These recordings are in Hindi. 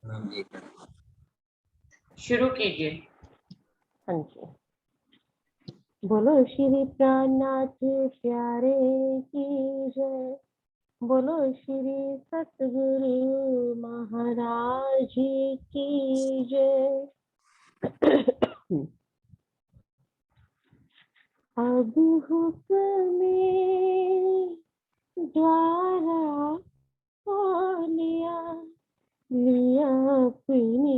हम ये शुरू कीजिए। हाँ जी। बोलो श्री प्राणनाथ प्यारे की जय। बोलो श्री सतगुरु महाराज की जय। अब हुक्म द्वारा खोलिया लिया अपने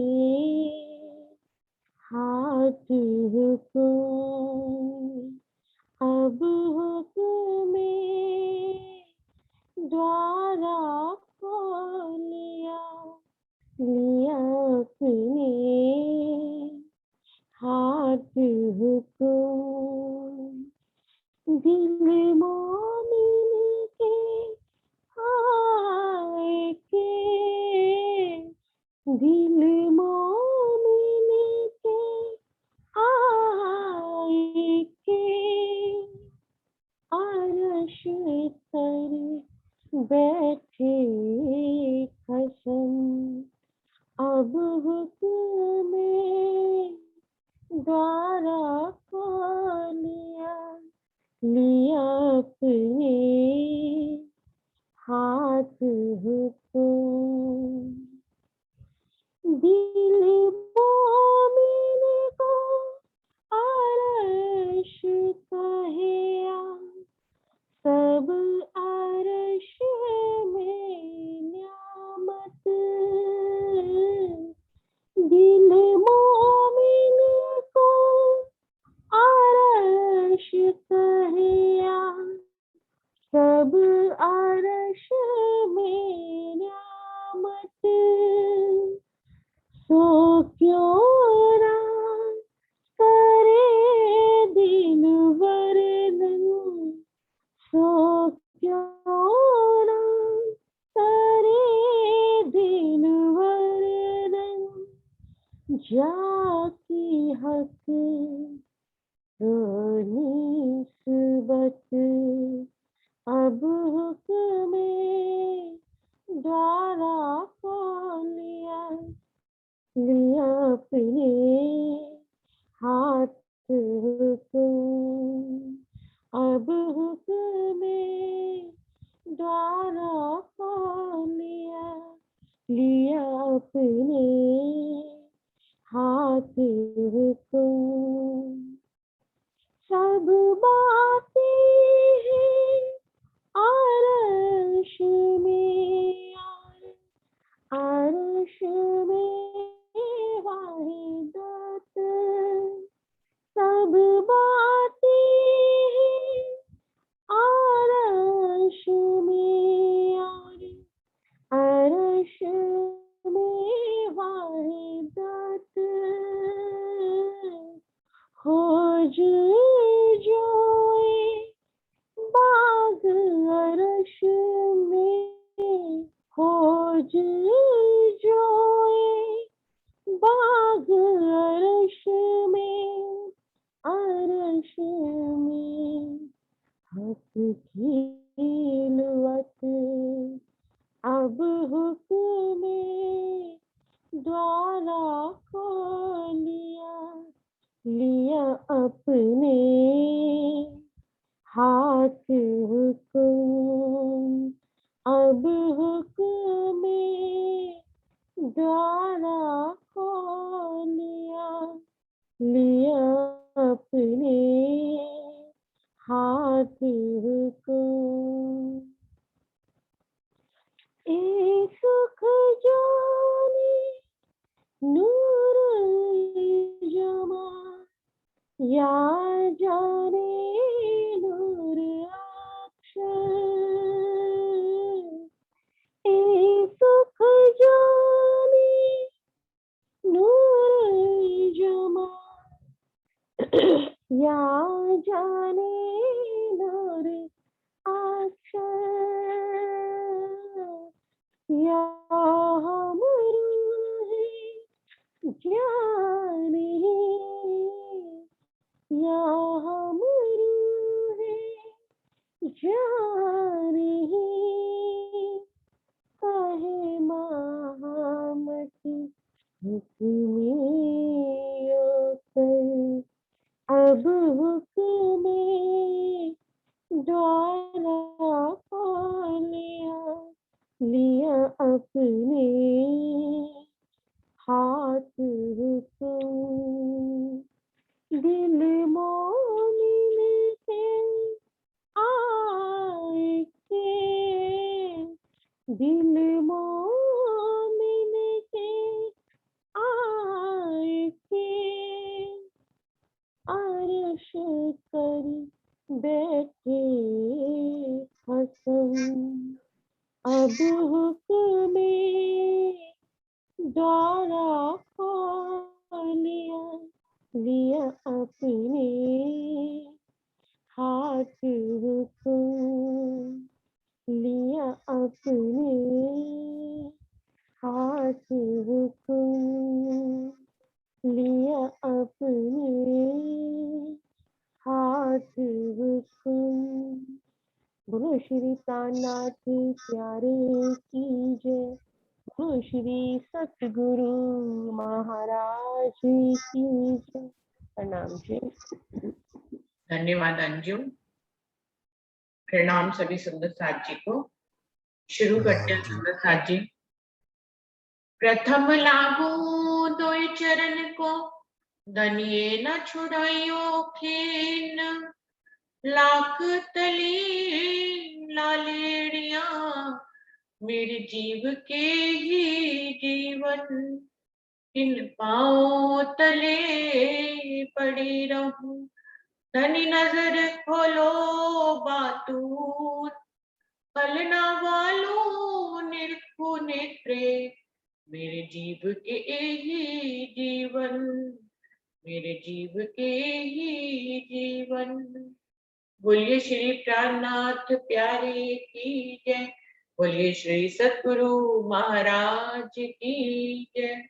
हाथ हुक्म। अब हुक्म द्वारा खोलिया लिया अपने हाथ हुक्म। दिल मोमिन के आए के, दिल मोमिन के आए के, अर्श पर बैठे कसम। अब हुक्म द्वारा खोलिया लिया अपने हाथ हुक्म। दिल मोमिन को अर्श कहिया, सब अर्श में न्यामत। दिल मोमिन को अर्श कहिया, सब अर्श में न्यामत। सो क्यों ना करे दिल वर्णन, सो क्यों ना करे दिल वर्णन। जाकी हक निस्बत, अब हुक्म द्वारा खोलिया लिया अपने हाथ हुक्म। अब हुक्म द्वारा खोलिया लिया अपने हाथ हुक्म। सब बातें हैं अर्श में, अर्श में वाहिदत। सब बातें हैं अर्श में, अर्श में वाहिदत। खोज जोए बाग अर्श में, खोज जोए बाग अर्श में, अर्श में हक खिलवत। अब हुक्म द्वारा खोलिया लिया अपने हाथ हुक्म। अब हुक्म द्वारा खोलिया लिया अपने हाथ हुक्म। ए सुख जाने नूर जमा, या जाने नूर अक्षर। ए सुख जाने नूर जमा, या जाने नूर अक्षर। या हम रूहे जाने, या हम अब हुक्म द्वारा पा लिया अपने हाथ हुक्म, दिल मोमिन के आए के, दिल मोमिन के आए के, अर्श कर बैठे हसन, अब हुक्म द्वारा पा लिया अपने हाथ हुक्म, लिया अपने हाथ हुक्म, लिया अपने हाथ हुक्म। बोलो श्री कान्नाथ प्यारे की जय, बोलो श्री सतगुरु महाराज की जय। प्रणाम जी। धन्यवाद अंजू। प्रणाम सभी सुंदर साथ जी को। शुरू करते हैं सुंदर साथ जी। प्रथम लागू दोय चरण को, दनिये न छुड़ाइयो खीन, लाख तली लालेड़िया, मेरे जीव के ही जीवन, इन पाओ तले पड़ी रहूं, धनी नजर खोलो बातूर, फलना वालो निरखो नेत्रे, मेरे जीव के ही जीवन, मेरे जीव के ही जीवन। बोलिए श्री प्राणनाथ प्यारे की जय, बोलिए श्री सतगुरु महाराज की जय।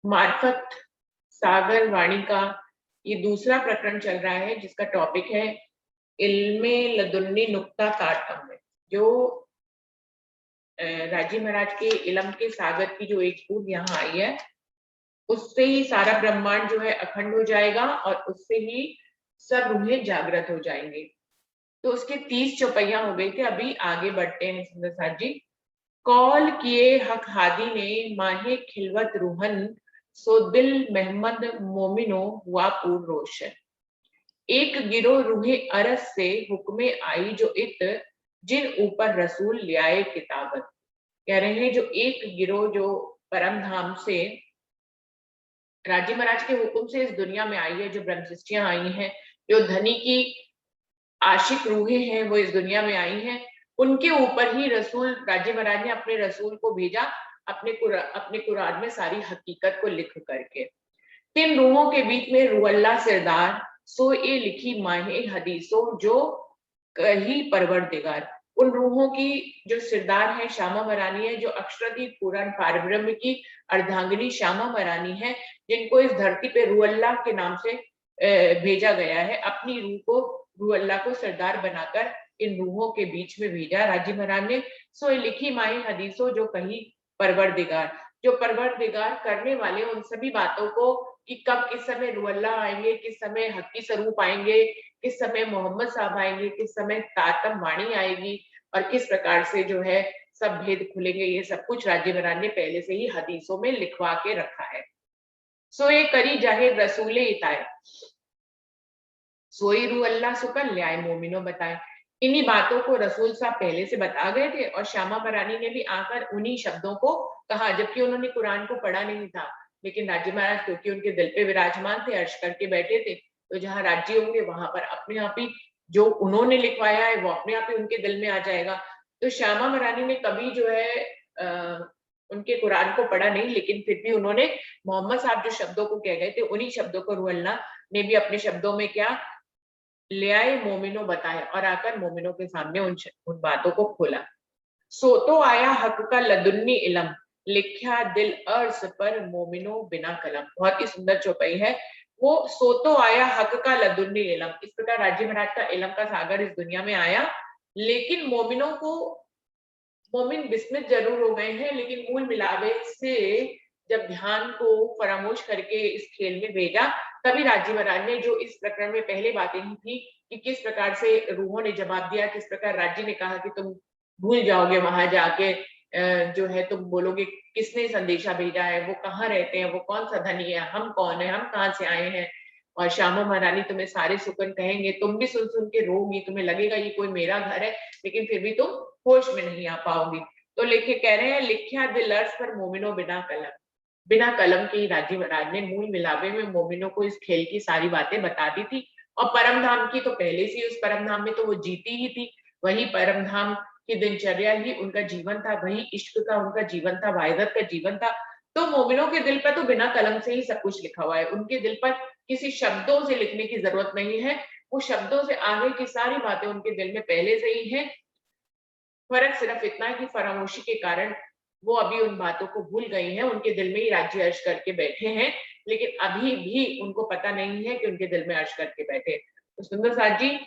मार्फत सागर वाणी का ये दूसरा प्रकरण चल रहा है, जिसका टॉपिक है इल्मे लदुन्नी नुक्ता काटम में। जो राजी महाराज के इलम के सागर की जो एक बूंद यहाँ आई है, उससे ही सारा ब्रह्मांड जो है अखंड हो जाएगा और उससे ही सब रूहें जागृत हो जाएंगे। तो उसके 30 चौपैया हो गए थे। अभी आगे बढ़ते हैं सुंदर साथ जी। कौल किए हक हादी ने माहे खिलवत रूहन, सो दिल महमद मोमिनो हुआ पूर्ण रोशन। एक गिरो रूहे अरस से हुक्मे आई जो इत, जिन ऊपर रसूल ले आए किताबत। कह रहे हैं जो एक गिरो जो परम धाम से राजी महाराज के हुक्म से इस दुनिया में आई है, जो ब्रह्म सृष्टियां आई हैं, जो धनी की आशिक रूहें हैं वो इस दुनिया में आई हैं, उनके ऊपर ही रसूल राजी महाराज ने अपने रसूल को भेजा, अपने कुरान में सारी हकीकत को लिख करके। तीन रूहों के बीच में रुअल्ला सिरदार, सो ये लिखी माहे हदीसों जो कही परवरदिगार। उन रूहों की जो सिरदार है श्यामा महारानी है, जो अक्षराधीत पूर्ण पारब्रह्म की अर्धांगिनी श्यामा महारानी है, जिनको इस धरती पे रुअल्लाह के नाम से भेजा गया है। अपनी रूह को रुअल्लाह को सरदार बनाकर इन रूहों के बीच में भेजा राजी महाराज ने। सो लिखी माही हदीसों जो कही परवरदिगार, जो परवरदिगार करने वाले उन सभी बातों को कि कब किस समय रुअल्लाह आएंगे, किस समय हकी स्वरूप आएंगे, किस समय मोहम्मद साहब आएंगे, किस समय तातम वाणी आएगी और किस प्रकार से जो है सब भेद खुलेंगे, ये सब कुछ राजी महाराज ने पहले से ही हदीसों में लिखवा के रखा है। सो ये करी जाहिर रसूले इताए, सोई रू अल्लाह सुकल न्याय मोमिनो बताए। इन्हीं बातों को रसूल साहब पहले से बता गए थे और श्यामा महारानी ने भी आकर उन्हीं शब्दों को कहा, जबकि उन्होंने कुरान को पढ़ा नहीं था। लेकिन राजी महाराज क्योंकि उनके दिल पे विराजमान थे, अर्श करके बैठे थे, तो जहां राज्य होंगे वहां पर अपने आप ही जो उन्होंने लिखवाया है वो अपने आप ही उनके दिल में आ जाएगा। तो श्यामा महारानी ने कभी जो है उनके कुरान को पढ़ा नहीं, लेकिन फिर भी उन्होंने मोहम्मद साहब जो शब्दों को कह गए थे, उन्हीं शब्दों को रूह अल्लाह ने भी अपने शब्दों में क्या ले आए, मोमिनो बताए और आकर मोमिनों के सामने उन बातों को खोला। सो तो आया हक का लदुन्नी इलम, लिखा दिल अर्ज पर मोमिनो बिना कलम। बहुत ही सुंदर चौपाई है वो। सो तो आया हक का लदुन्नी इलम, इस प्रकार राजी महाराज का इलम का सागर इस दुनिया में आया, लेकिन मोमिनों को, मोमिन विस्मित जरूर हो गए हैं, लेकिन मूल मिलावे से जब ध्यान को फरामोश करके इस खेल में भेजा, तभी राजी महाराज ने जो इस प्रकरण में पहले बातें ही थी कि किस प्रकार से रूहों ने जवाब दिया, किस प्रकार राज्य ने कहा कि तुम भूल जाओगे वहां जाके, जो है तुम बोलोगे किसने संदेशा भेजा है, वो कहाँ रहते हैं, वो कौन सा धनी है, हम कौन है, हम कहाँ से आए हैं। और श्यामा महारानी तुम्हें सारे सुकन कहेंगे, तुम भी सुन सुन के रोगी, तुम्हें लगेगा ये कोई मेरा घर है, लेकिन फिर भी तुम होश में नहीं आ पाओगी। तो लेके कह रहे हैं, लिखिया दिल अर्श पर मोमिनो बिना कलम। बिना कलम के ही राजी महाराज ने मूल मिलावे में मोमिनों को इस खेल की सारी बातें बता दी थी। और परम धाम की तो पहले से उस परम धाम में तो वो जीती ही थी, वही परम धाम की दिनचर्या ही उनका जीवन था, वही इश्क का उनका जीवन था, वाहिदत का जीवन था। तो मोमिनों के दिल पर तो बिना कलम से ही सब कुछ लिखा हुआ है, उनके दिल पर किसी शब्दों से लिखने की जरूरत नहीं है, वो शब्दों से आगे की सारी बातें उनके दिल में पहले से ही है। फर्क सिर्फ इतना है कि फरामोशी के कारण वो अभी उन बातों को भूल गई हैं, उनके दिल में ही राज्य अर्श करके बैठे हैं, लेकिन अभी भी उनको पता नहीं है कि उनके दिल में अर्श करके बैठे। तो सुंदर साथ जी,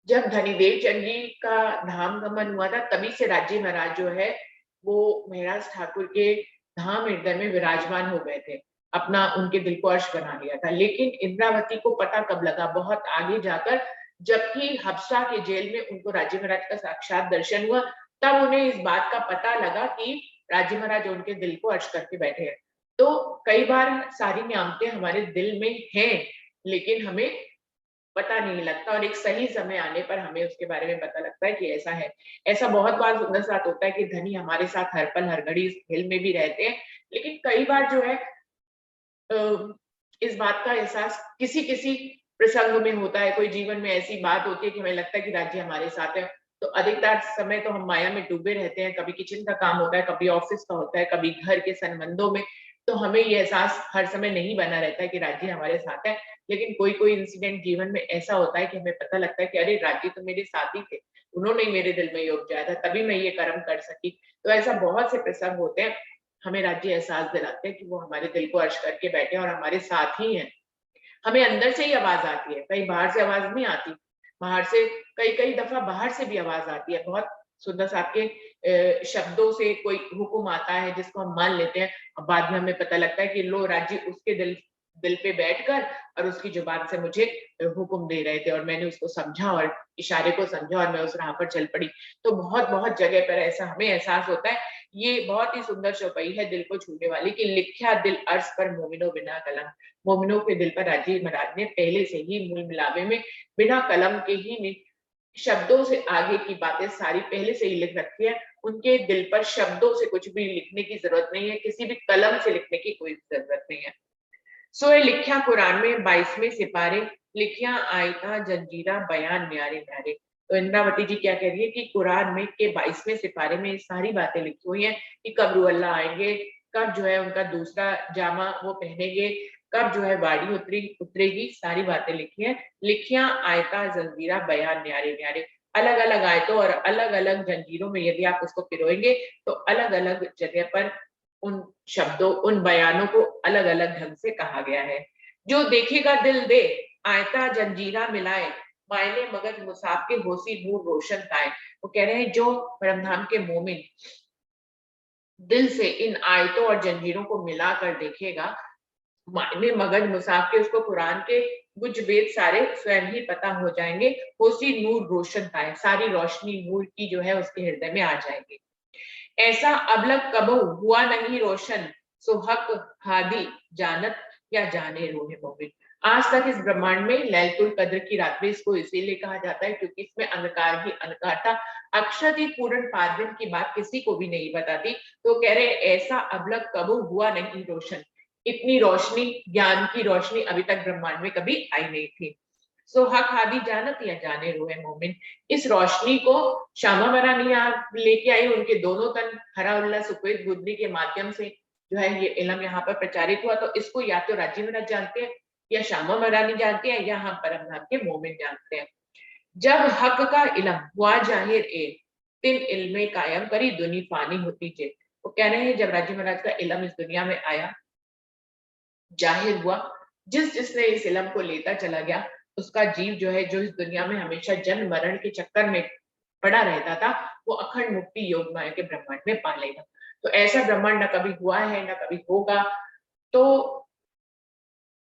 जब धनीदेव चंद जी का धाम गमन हुआ था, तभी से राज्य महाराज जो है वो महराज ठाकुर के धाम हृदय में विराजमान हो गए थे, अपना उनके दिल को अर्श बना लिया था। लेकिन इंद्रावती को पता कब लगा, बहुत आगे जाकर, जबकि हफ्सा के जेल में उनको राज्य महाराज का साक्षात दर्शन हुआ, तब उन्हें इस बात का पता लगा कि राज्य महाराज उनके दिल को अर्श करके बैठे हैं। तो कई बार सारी नियामतें हमारे दिल में हैं, लेकिन हमें पता नहीं लगता, और एक सही समय आने पर हमें उसके बारे में पता लगता है कि ऐसा है। ऐसा बहुत बार सुंदर साथ होता है कि धनी हमारे साथ हर पल हर घड़ी इस खेल में भी रहते हैं, लेकिन कई बार जो है इस बात का एहसास किसी किसी प्रसंग में होता है, कोई जीवन में ऐसी बात होती है कि हमें लगता है कि राज्य हमारे साथ है। तो अधिकतर समय तो हम माया में डूबे रहते हैं, कभी किचन का काम होता है, कभी ऑफिस का होता है, कभी घर के संबंधों में, तो हमें ये एहसास हर समय नहीं बना रहता है कि राज्य हमारे साथ है। लेकिन कोई कोई इंसिडेंट जीवन में ऐसा होता है कि हमें पता लगता है कि अरे राज्य तो मेरे साथ ही थे, उन्होंने ही मेरे दिल में योग जाया था, तभी मैं ये कर्म कर सकी। तो ऐसा बहुत से प्रसंग होते हैं, हमें राज्य एहसास दिलाते हैं कि वो हमारे दिल को अर्श करके बैठे हैं और हमारे साथ ही हैं। हमें अंदर से ही आवाज आती है, कहीं बाहर से आवाज नहीं आती। बाहर से कई कई दफा बाहर से भी आवाज आती है, बहुत सुंदर साहब के शब्दों से कोई हुक्म आता है जिसको हम मान लेते हैं, और बाद में हमें पता लगता है कि लो राज्य उसके दिल दिल पे बैठकर और उसकी जुबान से मुझे हुक्म दे रहे थे, और मैंने उसको समझा और इशारे को समझा और मैं उस राह पर चल पड़ी। तो बहुत बहुत जगह पर ऐसा हमें एहसास होता है। ये बहुत ही सुंदर चौपाई है दिल को छूने वाली कि लिखा दिल अर्श पर मोमिनो बिना कलम। मोमिनों के दिल पर राजी महाराज ने पहले से ही मूल मिलावे में बिना कलम के ही शब्दों से आगे की बातें सारी पहले से ही लिख रखी है। उनके दिल पर शब्दों से कुछ भी लिखने की जरूरत नहीं है, किसी भी कलम से लिखने की कोई जरूरत नहीं है। सो ये लिखिया कुरान में 22वें सिपारे, लिखिया आयता जंजीरा बयान न्यारे न्यारे। तो इंद्रावती जी क्या कह रही है कि कुरान में के 22वें सिपारे में सारी बातें लिखी हुई हैं कि कब रूह अल्लाह आएंगे, कब जो है उनका दूसरा जामा वो पहनेंगे, कब जो है वाड़ी उतरेगी, सारी बातें लिखी है। लिखिया आयता जंजीरा बयान न्यारे न्यारे, अलग अलग आयतों और अलग अलग जंजीरों में यदि आप उसको पिरोएंगे तो अलग अलग जगह पर उन शब्दों, उन बयानों को अलग अलग ढंग से कहा गया है। जो देखेगा दिल दे, आयता जंजीरा मिलाए, मायने मगज मुसाफ के होसी नूर रोशन पाए। वो कह रहे हैं जो परमधाम के मोमिन दिल से इन आयतों और जंजीरों को मिलाकर देखेगा, मायने मगज मुसाफ के उसको कुरान के कुछ वेद सारे स्वयं ही पता हो जाएंगे, होसी नूर रोशन पाए, सारी रोशनी नूर की जो है उसके हृदय में आ जाएगी। ऐसा अबलग कबू हुआ नहीं रोशन, सो हक हादी जानत या जाने रूह मोमिन। आज तक इस ब्रह्मांड में लैलतुल कद्र की रात में इसको इसीलिए कहा जाता है क्योंकि इसमें अंधकार ही अंधकार था, अक्षरातीत पूर्ण पारब्रह्म की बात किसी को भी नहीं बताती। तो कह रहे ऐसा अबलग कबू हुआ नहीं रोशन, इतनी रोशनी, ज्ञान की रोशनी अभी तक ब्रह्मांड में कभी आई नहीं थी। सो हक हादी जानत या जाने रोए मोमिन। इस रोशनी को श्यामा महारानी यहाँ लेके आई, उनके दोनों तन हरा उल्ला सुपेद बुद्धि के माध्यम से जो है ये इलम यहाँ पर प्रचारित हुआ। तो इसको या तो राजी महाराज जानते हैं, या श्यामा महारानी जानते हैं, या हम परमधाम के मोमिन जानते हैं। जब हक का इलम हुआ जाहिर ए, तिन इल्मे कायम करी दुनी फानी होती जे। वो कह रहे हैं जब राजी महाराज का इलम इस दुनिया में आया, जाहिर हुआ, जिसने इस इलम को लेता चला गया, उसका जीव जो है, जो इस दुनिया में हमेशा जन्म मरण के चक्कर में पड़ा रहता था, वो अखंड मुक्ति योग माया के ब्रह्मांड में पा लेगा। तो ऐसा ब्रह्मांड न कभी हुआ है न कभी होगा, तो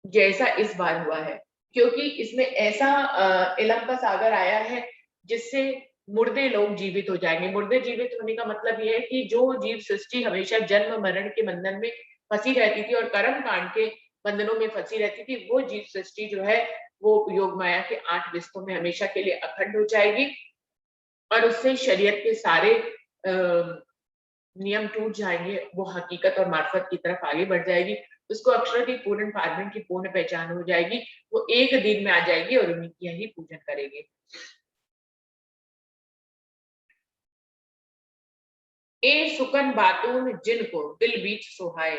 जैसा इस बार हुआ है, क्योंकि इसमें ऐसा इलम का सागर आया है जिससे मुर्दे लोग जीवित हो जाएंगे। मुर्दे जीवित होने का मतलब ये है कि जो जीव सृष्टि हमेशा जन्म मरण के बंधन में फंसी रहती थी और कर्म कांड के बंधनों में फंसी रहती थी, वो जीव सृष्टि जो है वो योग माया के 8 रिश्तों में हमेशा के लिए अखंड हो जाएगी और उससे शरीयत के सारे नियम टूट जाएंगे, वो हकीकत और मार्फत की तरफ आगे बढ़ जाएगी। उसको अक्षर की पूर्ण पारवन की पूर्ण पहचान हो जाएगी, वो एक दिन में आ जाएगी और उन्हीं की ही पूजन करेगी। ए सुकन बातून जिनको दिल बीच सुहाए,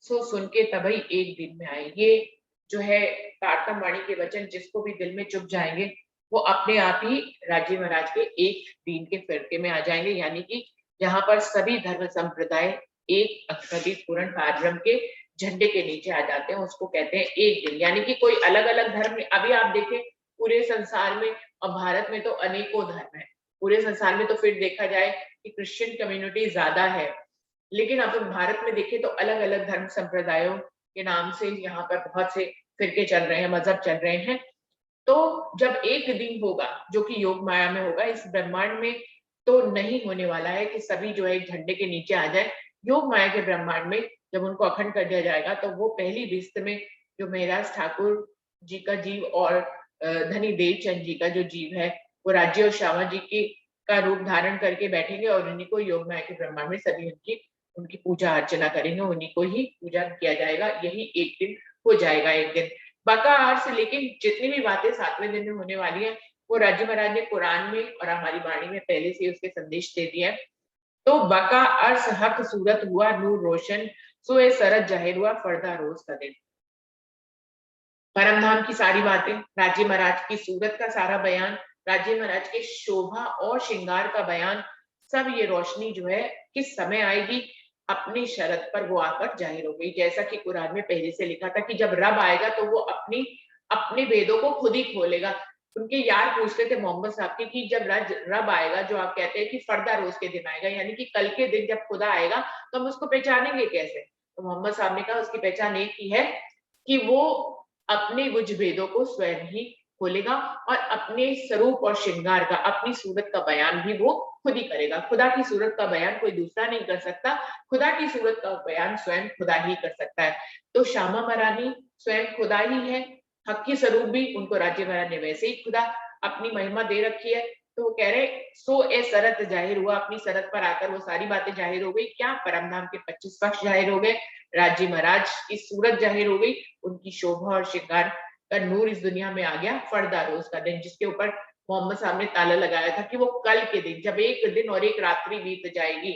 सो सुन के तबई एक दिन में आए। ये जो है तारतम वाणी के वचन जिसको भी दिल में चुभ जाएंगे, वो अपने आप ही राजी महाराज के एक दीन के फिरके में आ जाएंगे, यानी कि यहाँ पर सभी धर्म संप्रदाय एक अक्षरी पूर्ण पारब्रह्म के झंडे के नीचे आ जाते हैं। उसको कहते हैं एक दिन, यानी कि कोई अलग अलग धर्म नहीं। अभी आप देखें पूरे संसार में और भारत में तो अनेकों धर्म है, पूरे संसार में तो फिर देखा जाए कि क्रिश्चियन कम्युनिटी ज्यादा है, लेकिन अब भारत में देखें तो अलग अलग धर्म संप्रदायों के नाम से यहाँ पर बहुत से फिरके चल रहे हैं, मजहब चल रहे हैं। तो जब एक दिन होगा जो कि योग माया में होगा, इस ब्रह्मांड में तो नहीं होने वाला है कि सभी जो है एक झंडे के नीचे आ जाए। योग माया के ब्रह्मांड में जब उनको अखंड कर दिया जाएगा, तो वो पहली रिश्त में जो मेहराज ठाकुर जी का जीव और धनी देवचंद जी का जो जीव है, वो राज्य और श्यामा जी की का रूप धारण करके बैठेंगे और उन्हीं को योग माया के ब्रह्मांड में सभी उनकी पूजा अर्चना करेंगे, उन्हीं को ही पूजा किया जाएगा। यही एक दिन हो जाएगा। एक दिन बका अर्थ, लेकिन जितनी भी बातें 7वें दिन में होने वाली है, वो राजी महाराज ने कुरान में और हमारी वाणी में पहले से उसके संदेश दे दिए हैं। तो बका अर्थ हक सूरत हुआ नूर रोशन, सो ए सरत जाहिर हुआ फर्दा रोज का दिन। परम धाम की सारी बातें, राजी महाराज की सूरत का सारा बयान, राजी महाराज के शोभा और श्रृंगार का बयान, सब ये रोशनी जो है किस समय आएगी, अपनी शरत पर वो आकर जाहिर हो गई। जैसा कि कुरान में पहले से लिखा था कि जब रब आएगा तो वो अपनी अपने वेदों को खुद ही खोलेगा। उनके यार पूछते थे मोहम्मद साहब की कि जब रब आएगा, जो आप कहते हैं कि फर्दा रोज के दिन आएगा, यानी कि कल के दिन जब खुदा आएगा तो हम उसको पहचानेंगे कैसे? तो मोहम्मद साहब ने कहा उसकी पहचान एक ही है कि वो अपने कुछ भेदों को स्वयं ही खोलेगा और अपने स्वरूप और श्रृंगार का, अपनी सूरत का बयान भी वो खुद ही करेगा। खुदा की सूरत का बयान कोई दूसरा नहीं कर सकता, खुदा की सूरत का बयान स्वयं खुदा ही कर सकता है। तो श्यामा महारानी स्वयं खुदा ही है, हक की स्वरूप भी, उनको राज्य महाराज ने वैसे ही खुदा अपनी महिमा दे रखी है। तो वो कह रहे सो ए सरत जाहिर हुआ, अपनी सरत पर आकर वो सारी बातें जाहिर हो गई। क्या? परम धाम के 25 पक्ष जाहिर हो गए, राज्य महाराज की सूरत जाहिर हो गई, उनकी शोभा और श्रृंगार का नूर इस दुनिया में आ गया। फर्दा रोज का दिन, जिसके ऊपर मोहम्मद साहब ने ताला लगाया था कि वो कल के दिन, जब एक दिन और एक रात्रि बीत जाएगी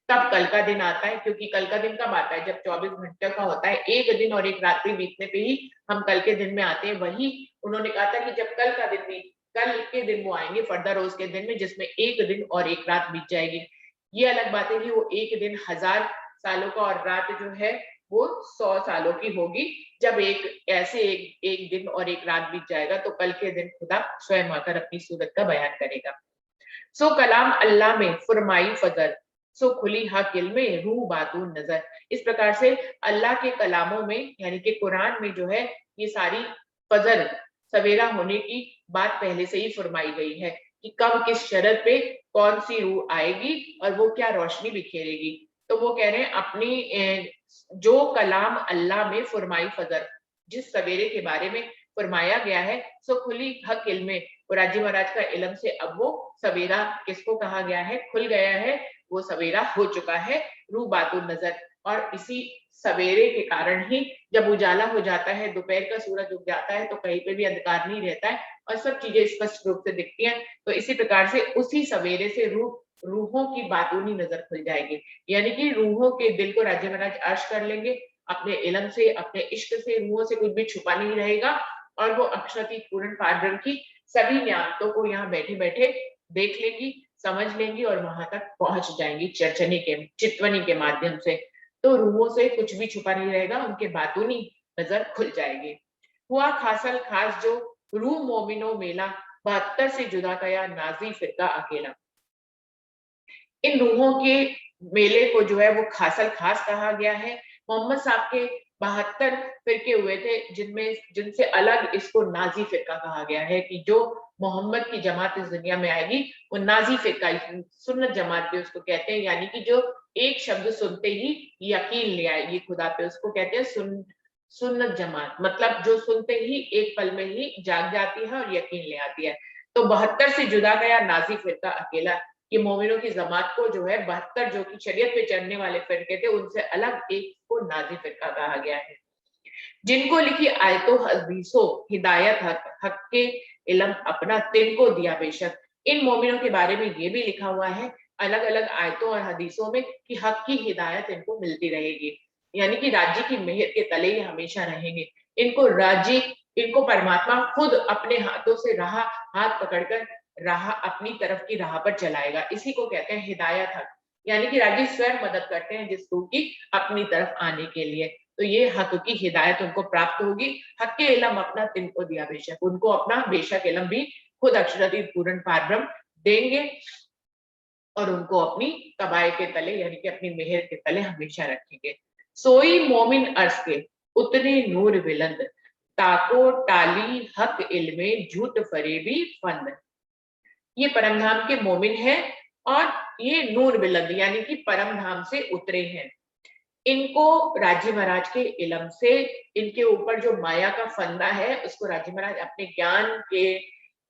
तब कल का दिन आता है। क्योंकि कल का दिन कब आता है? जब 24 घंटे का होता है, एक दिन और एक रात्रि बीतने पे ही हम कल के दिन में आते हैं। वही उन्होंने कहा था कि जब कल का दिन भी, कल के दिन वो आएंगे फर्दा रोज के दिन में, जिसमें एक दिन और एक रात बीत जाएगी। ये अलग बात है कि वो एक दिन 1000 सालों का और रात जो है वो 100 सालों की होगी। जब एक दिन और एक रात बीत जाएगा तो कल के दिन खुदा स्वयं आकर अपनी सूरत का बयान करेगा। सो कलाम अल्लाह में फरमाई फजर, सो खुली हक में रूह बातून नजर। इस प्रकार से अल्लाह के कलामों में, यानी कि कुरान में जो है ये सारी फजर, सवेरा होने की बात पहले से ही फरमाई गई है कि कब किस शरत पे कौन सी रूह आएगी और वो क्या रोशनी बिखेरेगी। तो वो कह रहे हैं अपनी जो कलाम अल्लाह में फरमाई फजर, जिस सवेरे के बारे में फरमाया गया है, सो खुली हक इल्म, राजी महाराज का इलम से अब वो सवेरा किसको कहा गया है? खुल गया है, वो सवेरा हो चुका है, रूह बातुन नजर। और इसी सवेरे के कारण ही जब उजाला हो जाता है, दोपहर का सूरज उग जाता है, तो कहीं पे भी अंधकार नहीं रहता है और सब चीजें स्पष्ट रूप से दिखती हैं। तो इसी प्रकार से उसी सवेरे से रूहों की बातूनी नजर खुल जाएगी, यानी कि रूहों के दिल को राज्य महाराज अर्श कर लेंगे अपने इलम से, अपने इश्क से। रूहों से कुछ भी छुपा नहीं रहेगा और वो अक्षती पूर्ण पारब्रह्म की सभी न्यामतों को यहाँ बैठे बैठे देख लेंगी, समझ लेंगी और वहां तक पहुंच जाएंगी चितवनी के माध्यम से। तो रूहों से कुछ भी छुपा नहीं रहेगा, उनके बातूनी नजर खुल जाएगी। हुआ खासल खास जो रूह मोमिनो मेला, 72 से जुदा कया नाजी फिरका अकेला। इन रूहों के मेले को जो है वो खासल खास कहा गया है। मोहम्मद साहब के 72 फिरके हुए थे, जिनसे अलग इसको नाजी फिरका कहा गया है कि जो मोहम्मद की जमात इस दुनिया में आएगी वो नाजी फिरका, सुन्नत जमात भी उसको कहते हैं, यानी कि जो एक शब्द सुनते ही यकीन ले आएगी खुदा पे, उसको कहते हैं सुन्नत जमात। मतलब जो सुनते ही एक पल में ही जाग जाती है और यकीन ले आती है। तो 72 से जुदा गया नाजी फिरका अकेला, कि मोमिनों की जमात को जो है 72 जो कि शरीयत पे चढ़ने वाले फिरके थे उनसे अलग एक को नाजी फिरका कहा गया है। जिनको लिखी आयतों हदीसों हिदायत हक के इल्म अपना तिनको दिया बेशक। इन मोमिनों के बारे में ये भी लिखा हुआ है अलग अलग आयतों और हदीसों में कि हक की हिदायत इनको मिलती रहेगी, यानी कि राज्य की मेहर के तले ये हमेशा रहेंगे। इनको परमात्मा खुद अपने हाथों से हाथ पकड़कर राह अपनी तरफ की राह पर चलाएगा। इसी को कहते हैं हिदायत हक, यानी कि राजी स्वयं मदद करते हैं जिस रूह की अपनी तरफ आने के लिए। तो ये हक की हिदायत उनको प्राप्त होगी। हक के इलम अपना तिनको दिया बेशक, उनको अपना बेशक इलम भी खुद अक्षरातीत पूर्ण पारब्रह्म देंगे और उनको अपनी कबाए के तले यानी कि अपनी मेहर के तले हमेशा रखेंगे। सोई मोमिन अर्श के उतने नूर बिलंद, ताको टाली हक इल्मे झूठ फरेबी फंद। ये परम धाम के मोमिन है और ये नूर बिलंद यानी कि परम धाम से उतरे हैं। इनको राजी महाराज के इलम से, इनके ऊपर जो माया का फंदा है उसको राजी महाराज अपने ज्ञान के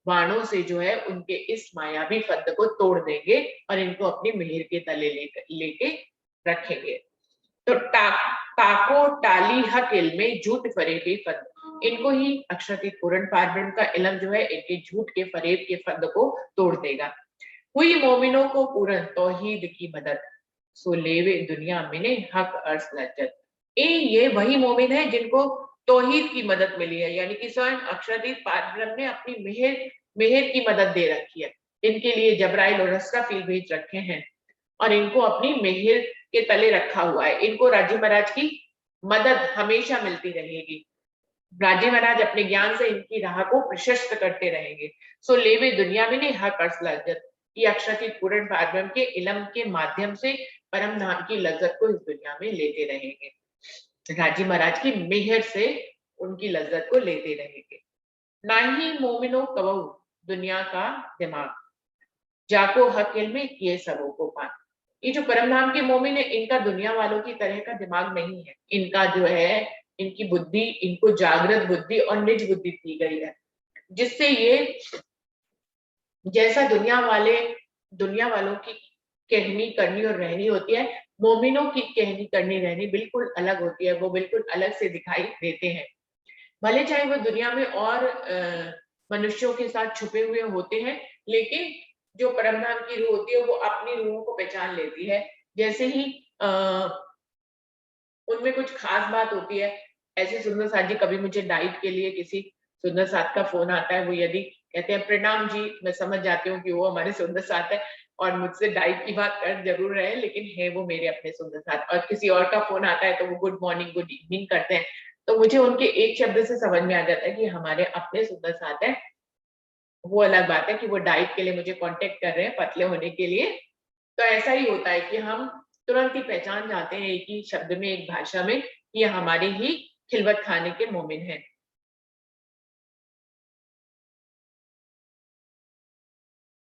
बाणों से जो है उनके इस मायावी फंद को तोड़ देंगे और इनको अपनी मेहर के तले लेके रखेंगे। तो ताको टाली हक इल्मे झूठ फरेबी फंद, इनको ही अक्षरातीत पूर्ण पारब्रह्म का इलम जो है इनके झूठ के फरेब के फंद को तोड़ देगा। हुई मोमिनों को पूर्ण तौहीद की मदद, सो लेवे दुनिया मिने हक अर्श लज्जत। ये वही मोमिन है जिनको तौहीद की मदद मिली है, यानी कि स्वयं अक्षरातीत पारब्रह्म ने अपनी मेहर की मदद दे रखी है। इनके लिए जबराइल और अस्राफील भेज रखे हैं और इनको अपनी मेहर के तले रखा हुआ है। इनको राजी महाराज की मदद हमेशा मिलती रहेगी। राजी महाराज अपने ज्ञान से इनकी राह को प्रशस्त करते रहेंगे। सो लेवे दुनिया में ने हक अर्श लज्जत, ये अक्षरातीत पूर्ण पारब्रह्म के इलम के माध्यम से परम धाम की लज्जत को इस दुनिया में लेते रहेंगे। राजी महाराज की मेहर से उनकी लज्जत को लेते रहेंगे। ना ही मोमिनो कबहू दुनिया का दिमाग, जाको हक इल्म किए सबों को पान। ये जो परम धाम के मोमिन है इनका दुनिया वालों की तरह का दिमाग नहीं है। इनका जो है इनकी बुद्धि, इनको जागृत बुद्धि और निज बुद्धि दी गई है, जिससे ये जैसा दुनिया वालों की कहनी करनी और रहनी होती है, मोमिनों की कहनी करनी रहनी बिल्कुल अलग होती है। वो बिल्कुल अलग से दिखाई देते हैं। भले चाहे वो दुनिया में और मनुष्यों के साथ छुपे हुए होते हैं, लेकिन जो परमधाम की रूह होती है वो अपनी रूहों को पहचान लेती है। जैसे ही उनमें कुछ खास बात होती है, ऐसे सुंदर साथ जी कभी मुझे डाइट के लिए किसी सुंदर साथ का फोन आता है, वो यदि कहते हैं प्रणाम जी, मैं समझ जाती हूँ कि वो हमारे सुंदर साथ है और मुझसे डाइट की बात कर जरूर रहे, लेकिन है वो मेरे अपने सुंदर साथ। और किसी और का फोन आता है तो वो गुड मॉर्निंग गुड इवनिंग करते हैं, तो मुझे उनके एक शब्द से समझ में आ जाता है कि हमारे अपने सुंदर साथ है। वो अलग बात है कि वो डाइट के लिए मुझे कांटेक्ट कर रहे हैं पतले होने के लिए। तो ऐसा ही होता है कि हम तुरंत ही पहचान जाते हैं एक ही शब्द में, एक भाषा में, ये हमारे ही खिलवत खाने के मोमिन हैं।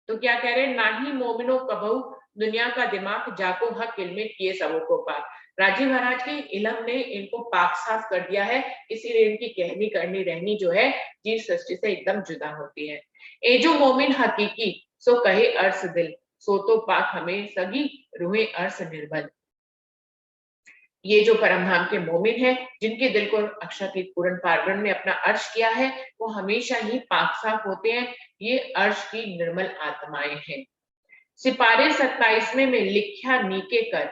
तो क्या कह रहे हैं, ना ही मोमिनो कबहू दुनिया का दिमाग, जाको हक इल्मे किए सबों को पाक। राजी महाराज के इलम ने इनको पाक साफ कर दिया है, इसीलिए इनकी कहनी करनी रहनी जो है जीव सृष्टि से एकदम जुदा होती है। ए जो मोमिन हकीकी सो कहे अर्स दिल, सो तो पाक हमें सगी रूहे अर्स निर्बल। ये जो परमधाम के मोमिन हैं, जिनके दिल को अक्षरातीत पूर्ण पारब्रह्म ने अपना अर्श किया है, वो हमेशा ही पाक साफ होते हैं। ये अर्श की निर्मल आत्माएं हैं। सिपारे 27 में लिख्या नीके कर,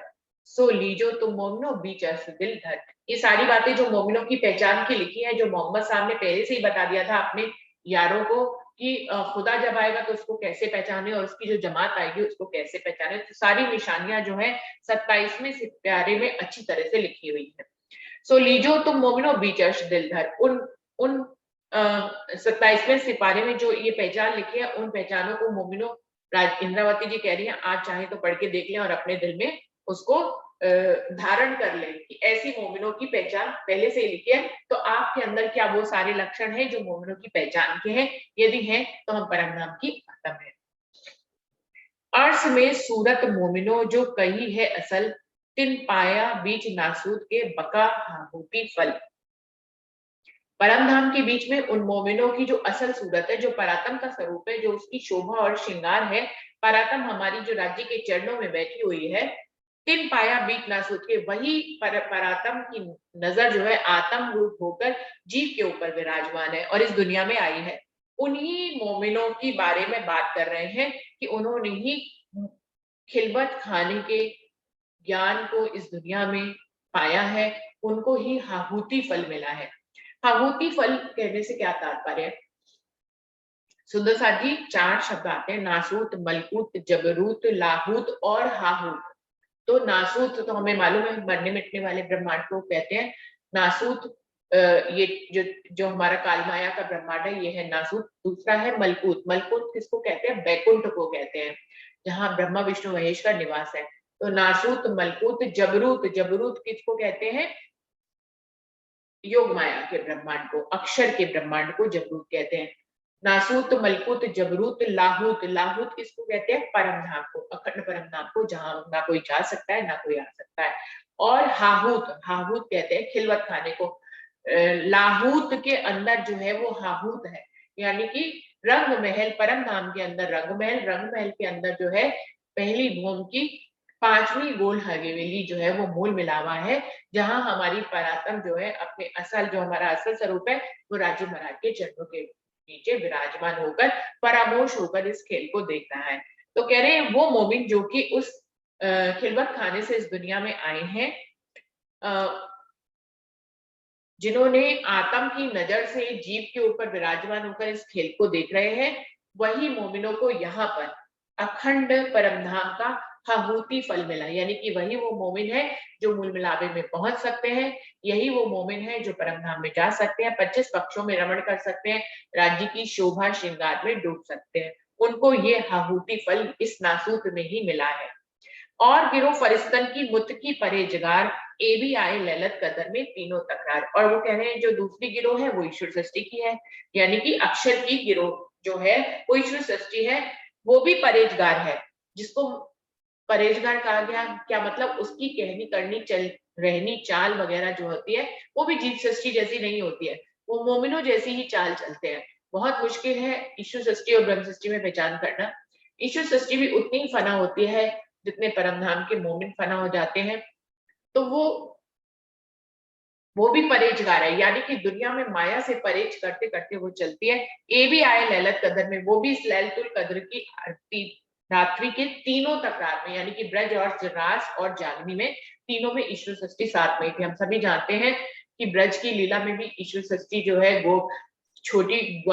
सो लीजो तुम मोमिनो बीच अर्श दिल धर। ये सारी बातें जो मोमिनों की पहचान की लिखी है, जो मोहम्मद साहब ने पहले से ही बता दिया था अपने यारों को कि खुदा जब आएगा तो उसको कैसे पहचाने और उसकी जो जमात आएगी उसको कैसे पहचाने। तो सारी निशानियां जो है 27वें प्यारे में अच्छी तरह से लिखी हुई है। सो लीजो तुम मोमिनो बीच अर्श दिल धर, उन 27वें सिपारे में जो ये पहचान लिखी है, उन पहचानों को मोमिनो इंद्रावती जी कह रही है आज चाहे तो पढ़ के देख लें और अपने दिल में उसको धारण कर ले कि ऐसी मोमिनों की पहचान पहले से ही लिखी है, तो आपके अंदर क्या वो सारे लक्षण हैं जो मोमिनों की पहचान के हैं? यदि हैं तो हम परम धाम की आत्म है। अर्श में सूरत मोमिनो जो कही है असल, तिन पाया बीच नासूद के बका हाहूती फल। परम धाम के बीच में उन मोमिनों की जो असल सूरत है, जो परातम का स्वरूप है, जो उसकी शोभा और श्रृंगार है, परातम हमारी जो राज्य के चरणों में बैठी हुई है, तिन पाया बीच नासूद के वही परातम की नजर जो है आत्म रूप होकर जीव के ऊपर विराजमान है और इस दुनिया में आई है। उन्हीं मोमिनों की बारे में बात कर रहे हैं कि उन्होंने ही खिलबत खाने के ज्ञान को इस दुनिया में पाया है, उनको ही हाहूती फल मिला है। हाहूती फल कहने से क्या तात्पर्य है? सुंदर साथ जी 4 शब्द आते हैं, नासूत, मलकूत, जबरूत, लाहूत और हाहूत। तो नासूत तो हमें मालूम है मरने मिटने वाले ब्रह्मांड को कहते हैं। नासूत ये जो जो हमारा कालमाया का ब्रह्मांड है, ये है नासूत। दूसरा है मलकूत। मलकूत किसको कहते हैं? बैकुंठ को कहते हैं, जहाँ ब्रह्मा विष्णु महेश का निवास है। तो नासूत, मलकूत, जबरूत। जबरूत किसको कहते हैं? योग माया के ब्रह्मांड को, अक्षर के ब्रह्मांड को जबरूत कहते हैं। नासूत, मलकूत, जबरूत, लाहूत। लाहूत किसको कहते हैं? परम धाम को, अखंड परम धाम को, जहां ना कोई जा सकता है ना कोई आ सकता है। और हाहूत, हाहूत कहते हैं खिलवत खाने को। लाहूत के अंदर जो है वो हाहूत है, यानी कि रंग महल। परम धाम के अंदर रंग महल, रंग महल के अंदर जो है पहली भूमि की 5वीं गोल हवेली जो है वो मूल मिलावा है, जहां हमारी परात्म जो है अपने असल, जो हमारा असल स्वरूप है, वो राजीव महाराज के चरणों के नीचे विराजमान होकर परामोश होकर इस खेल को देख रहा है। तो कह रहे हैं वो मोमिन जो कि उस खिलवत खाने से इस दुनिया में आए हैं, जिन्होंने आत्म की नजर से जीव के ऊपर विराजमान होकर इस खेल को देख रहे हैं, वही मोमिनों को यहाँ पर अखंड परमधाम का हाहूती फल मिला। यानी कि वही वो मोमिन है जो मूल मिलावे में पहुंच सकते हैं, यही वो मोमिन है जो परमधाम में जा सकते हैं, 25 पक्षों में रमण कर सकते हैं, राज्य की शोभा श्रृंगार में डूब सकते हैं। उनको ये हाहूती फल इस नासूत में ही मिला है। और गिरो फरिश्तन की मुत की परहेजगार, ए भी आए ललत कदर में तीनों तकरार। और वो कह रहे हैं जो दूसरी गिरोह है वो ईश्वर सृष्टि की है, यानी कि अक्षर की गिरोह जो है वो ईश्वर सृष्टि है, वो भी परहेजगार है। जिसको परहेजगार कहा गया, क्या मतलब? उसकी कहनी करनी चल रहनी चाल वगैरह जो होती है वो भी जीव सृष्टि जैसी नहीं होती है, वो मोमिनों जैसी ही चाल चलते हैं। बहुत मुश्किल है ईश्वर सृष्टि और ब्रह्म सृष्टि में पहचान करना। ईश्वर सृष्टि भी उतनी ही फना होती है जितने परमधाम के मोमिन फना हो जाते हैं। तो वो भी परहेजगार है, यानी कि दुनिया में माया से परहेज करते करते वो चलती है। ए भी आए लैलत कदर में, वो भी इस लैलतुल कद्र की आरती रात्रि के तीनों तकरार में, यानी कि ब्रज और रास और जागनी में, तीनों में ईश्वर सृष्टि साथ में थी। हम सभी जानते हैं कि ब्रज की लीला में भी ईश्वर सृष्टि जो है वो छोटी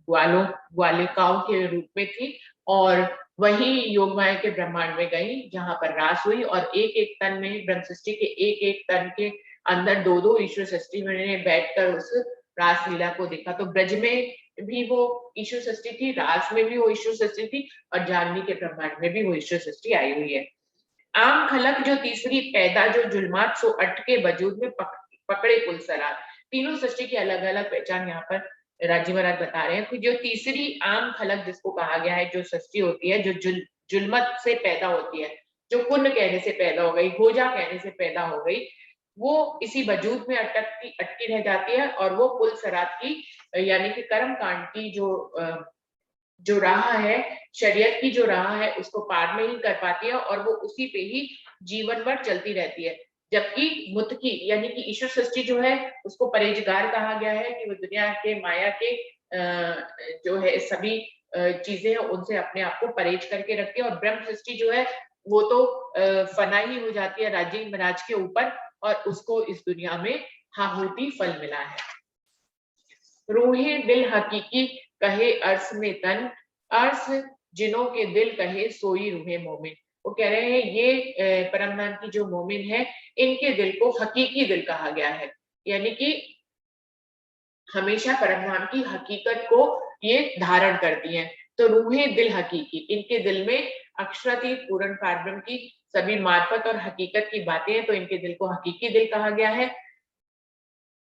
ग्वालिकाओं के रूप में थी, और वही योग माया के ब्रह्मांड में गई जहां पर रास हुई, और एक एक तन में ब्रह्म सृष्टि के एक एक तन के अंदर दो दो ईश्वर सृष्टि में बैठकर उस रास लीला को देखा। तो ब्रज में भी वो ईश्वर सृष्टि थी, रास में भी वो ईश्वर सृष्टि थी, और जानवी के ब्रह्मांड में भी वो ईश्वर सृष्टि आई हुई है। आम खलक जो तीसरी पैदा जो जुल्मात सो अट के वजूद में पकड़े कुल सरार। तीनों सृष्टि की अलग अलग पहचान यहाँ पर राजीव महाराज बता रहे हैं कि जो तीसरी आम खलक जिसको कहा गया है, जो सृष्टि होती है, जो जुल्मत से पैदा होती है, जो पुण्य कहने से पैदा हो गई, होजा कहने से पैदा हो गई, वो इसी वजूद में अटकी रह जाती है, और वो कुल सरात की यानी कि कर्म कांड की जो राह है, शरीयत की जो राह है, उसको पार नहीं कर पाती है, और वो उसी पे ही जीवन भर चलती रहती है। जबकि मुत की यानी कि ईश्वर सृष्टि जो है उसको परहेजगार कहा गया है कि वो दुनिया के माया के जो है सभी चीजें हैं उनसे अपने आप को परहेज करके रखती है। और ब्रह्म सृष्टि जो है वो तो फना ही हो जाती है राजीव महाराज के ऊपर, और उसको इस दुनिया में हाहूती फल मिला है। रूहे दिल हकीकी कहे अर्श में तन, अर्श जिनों के दिल कहे सोई रूहे मोमिन। वो कह रहे हैं ये परमधाम की जो मोमिन है, इनके दिल को हकीकी दिल कहा गया है, यानी कि हमेशा परमधाम की हकीकत को ये धारण करती हैं। तो रूहे दिल हकीकी, इनके दिल में अक्षरातीत पूर्ण पारब्रह्म की सभी मार्फत और हकीकत की बातें हैं, तो इनके दिल को हकीकी दिल कहा गया है।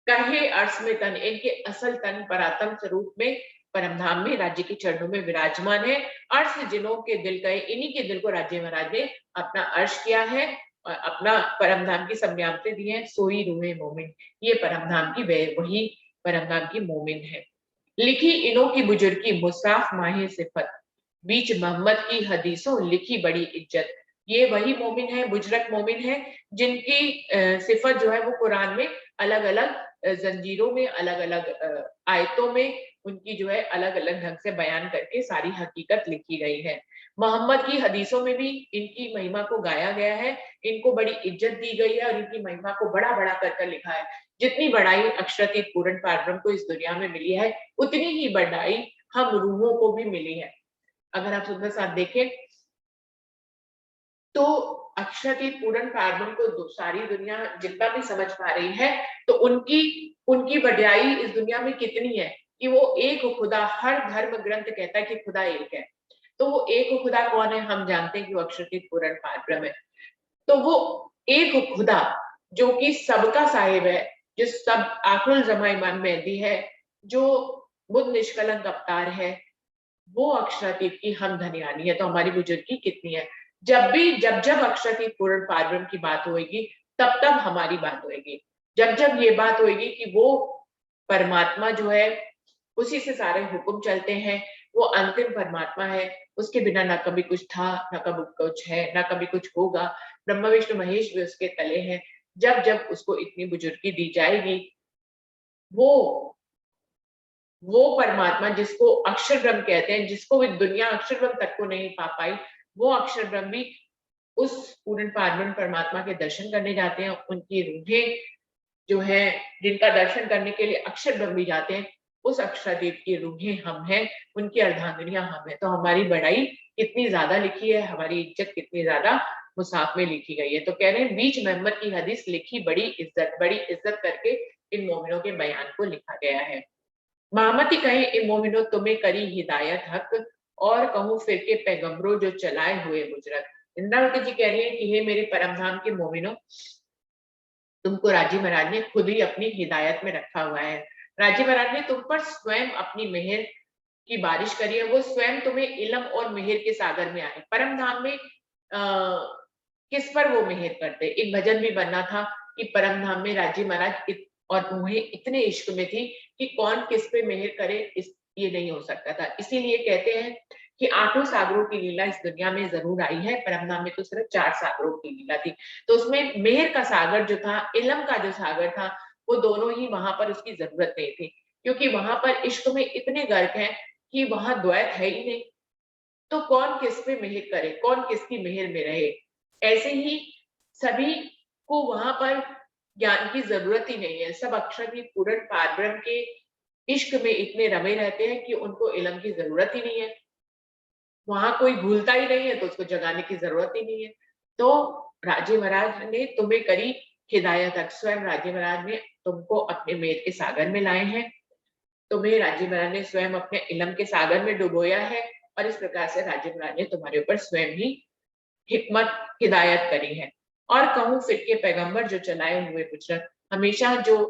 कहे अर्श में तन, इनके असल तन परात्म स्वरूप में परमधाम में राज्य के चरणों में विराजमान है। अर्श जिनों के दिल कहे, इन्हीं के दिल को राज्य महाराज ने अपना अर्श किया है और अपना परमधाम की सम्याप्ति दी है। सोई रूहे मोमिन, ये परमधाम की वही परमधाम की मोमिन है। लिखी इन्हों की बुजुर्गी मुसाफ माहे सिफत, बीच मोहम्मद की हदीसों लिखी बड़ी इज्जत। ये वही मोमिन है, बुजरक मोमिन है, जिनकी सिफत जो है वो कुरान में अलग अलग जंजीरों में, अलग अलग आयतों में उनकी जो है अलग अलग ढंग से बयान करके सारी हकीकत लिखी गई है। मोहम्मद की हदीसों में भी इनकी महिमा को गाया गया है, इनको बड़ी इज्जत दी गई है और इनकी महिमा को बड़ा बड़ा कर लिखा है। जितनी बड़ाई अक्षरातीत पूर्ण पारब्रह्म को इस दुनिया में मिली है, उतनी ही बड़ाई हम रूहों को भी मिली है। अगर आप सुंदर साथ देखें तो अक्षरातीत पूर्ण पारब्रह्म को सारी दुनिया जितना भी समझ पा रही है, तो उनकी उनकी बड़ाई इस दुनिया में कितनी है कि वो एक खुदा, हर धर्म ग्रंथ कहता है कि खुदा एक है। तो वो एक खुदा कौन है? हम जानते हैं कि वो अक्षरातीत पूर्ण पारब्रह्म है। तो वो एक खुदा जो कि सबका साहिब है, जो सब आखिरुल ज़मा इमाम मेहदी है, जो बुद्ध निष्कलंक अवतार है, वो अक्षरातीत की हम धन्यानी है। तो हमारी बुजुर्गी कितनी है। जब जब अक्षरातीत पूर्ण पारब्रह्म की बात होगी, तब तब हमारी बात होगी। जब जब ये बात होगी कि वो परमात्मा जो है उसी से सारे हुक्म चलते हैं, वो अंतिम परमात्मा है, उसके बिना ना कभी कुछ था, ना कभी कुछ है, ना कभी कुछ होगा। ब्रह्मा विष्णु महेश भी उसके तले हैं। जब जब उसको इतनी बुजुर्गी दी जाएगी, वो परमात्मा जिसको अक्षर ब्रह्म कहते हैं, जिसको भी दुनिया अक्षर ब्रह्म तक को नहीं पा पाई, वो अक्षर ब्रह्म भी उस पूर्ण पारब्रह्म परमात्मा के दर्शन करने जाते हैं। उनकी रूहें जो है, जिनका दर्शन करने के लिए अक्षर ब्रह्म भी जाते हैं, उस अक्षरातीत की रूहें हम हैं, उनकी अर्धांगिनियां हम हैं। तो हमारी बड़ाई कितनी ज्यादा लिखी है, हमारी इज्जत कितनी ज्यादा मुसाफ में लिखी गई है। तो कह रहे हैं बीच मोहम्मद की हदीस लिखी बड़ी इज्जत करके इन मोमिनों के बयान को लिखा गया है। महामती कहे इन मोमिनो तुम्हें करी हिदायत हक, और कहूँ फिर के पैगंबरों जो चलाए हुए मुजरत। इंद्रावती जी कह रही है कि हे मेरे परमधाम के मोमिनो, तुमको राजी महाराज ने खुद ही अपनी हिदायत में रखा हुआ है। राजी महाराज ने तुम पर स्वयं अपनी मेहर की बारिश करी है। वो स्वयं तुम्हें इल्म और मेहर के सागर में आए। परम धाम में किस पर वो मेहर करते? एक भजन भी बनना था कि परम धाम में राजी महाराज और उन्हें इतने इश्क में थी कि कौन किस पे मेहर करे, ये नहीं हो सकता था। इसीलिए कहते हैं कि 8 सागरों की लीला इस दुनिया में जरूर आई है। परम धाम में तो सिर्फ 4 सागरों की लीला थी। तो उसमें मेहर का सागर जो था, इल्म का जो सागर था, वो दोनों ही वहां पर उसकी जरूरत नहीं थी, क्योंकि वहां पर इश्क में इतने गर्क हैं कि वहां द्वैत है ही नहीं। तो कौन किस पे मेहर करे, कौन किसकी मेहर में रहे। ऐसे ही सभी को वहां पर ज्ञान की जरूरत ही नहीं है। सब अक्षरातीत पूर्ण पारब्रह्म के इश्क में इतने रमे रहते हैं कि उनको इल्म की जरूरत ही नहीं है। वहां कोई भूलता ही नहीं है, तो उसको जगाने की जरूरत ही नहीं है। तो राजे महाराज ने तुम्हें करी हिदायत हक, स्वयं राजे महाराज ने तुमको अपने मेर के सागर में लाए हैं। तुम्हें राजे महाराज ने स्वयं अपने इल्म के सागर में डुबोया है, और इस प्रकार से राजे महाराज ने तुम्हारे ऊपर स्वयं ही हिकमत हिदायत करी है। और कहूँ फिर के पैगंबर जो चलाए हुए गुजरत, हमेशा जो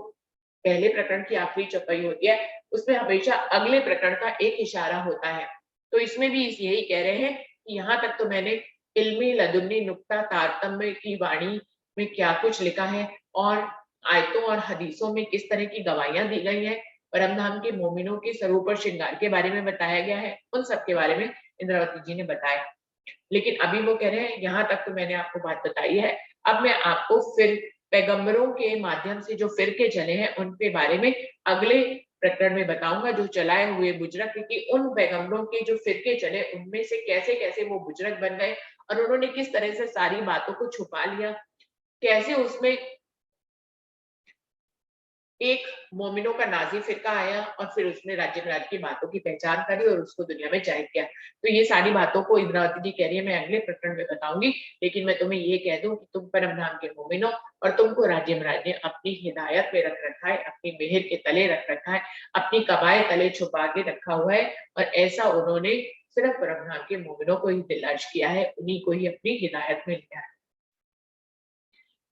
पहले प्रकरण की आखिरी चौपाई होती है, उसमें हमेशा अगले प्रकरण का एक इशारा होता है। तो इसमें भी यही कह रहे हैं कि यहाँ तक तो मैंने इल्मी लदुन्नी नुक्ता तारतम्य की वाणी में क्या कुछ लिखा है, और आयतों और हदीसों में किस तरह की गवाहियां दी गई हैं, परमधाम के मोमिनों के स्वरूप और श्रृंगार के बारे में बताया गया है, उन सब के बारे में इंद्रावती जी ने बताया। लेकिन अभी वो कह रहे हैं यहाँ तक तो मैंने आपको बात बताई है, अब मैं आपको फिर पैगंबरों के माध्यम से जो फिरके चले हैं उनके बारे में अगले प्रकरण में बताऊंगा, जो चलाए हुए बुजरक, क्योंकि उन पैगंबरों के जो फिरके चले उनमें से कैसे कैसे वो बुजरक बन गए, और उन्होंने किस तरह से सारी बातों को छुपा लिया, कैसे उसमें एक मोमिनों का नाजी फिरका आया और फिर उसने राज्य महाराज की बातों की पहचान करी और उसको दुनिया में जाहिर किया। तो ये सारी बातों को इंद्रावती जी कह रही है मैं अगले प्रकरण में बताऊंगी। लेकिन मैं तुम्हें ये कह दूं कि तुम परमधाम के मोमिनो, और तुमको राज्य महाराज ने अपनी हिदायत में रख रखा है, अपनी मेहर के तले रख रखा है, अपनी कबाए तले छुपा के रखा हुआ है। और ऐसा उन्होंने सिर्फ परमधाम के मोमिनों को ही दिलाश किया है, उन्हीं को ही अपनी हिदायत में लिया है।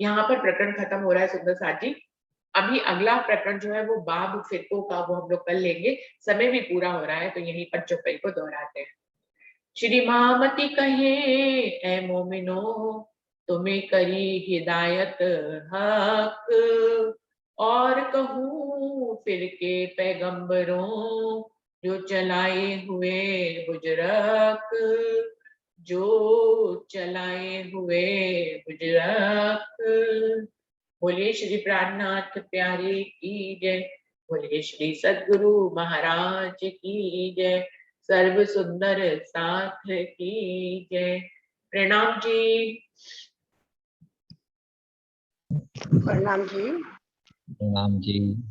यहाँ पर प्रकरण खत्म हो रहा है सुंदर साथ जी। अभी अगला प्रकरण जो है वो बाब फिरकों का, वो हम लोग कल लेंगे, समय भी पूरा हो रहा है तो यहीं पर चौपाई को दोहराते हैं। श्री महामती कहे ए मोमिनो, तुम्हें करी हिदायत हक, और कहूँ फिर के पैगंबरों, जो चलाए हुए बुजरक, जो चलाए हुए बुजरक। बोलिए श्री प्राणनाथ प्यारे की जय, बोलिए श्री सद्गुरु महाराज की जय, सर्व सुंदर साथ की जय। प्रणाम जी। प्रणाम जी। प्रणाम जी।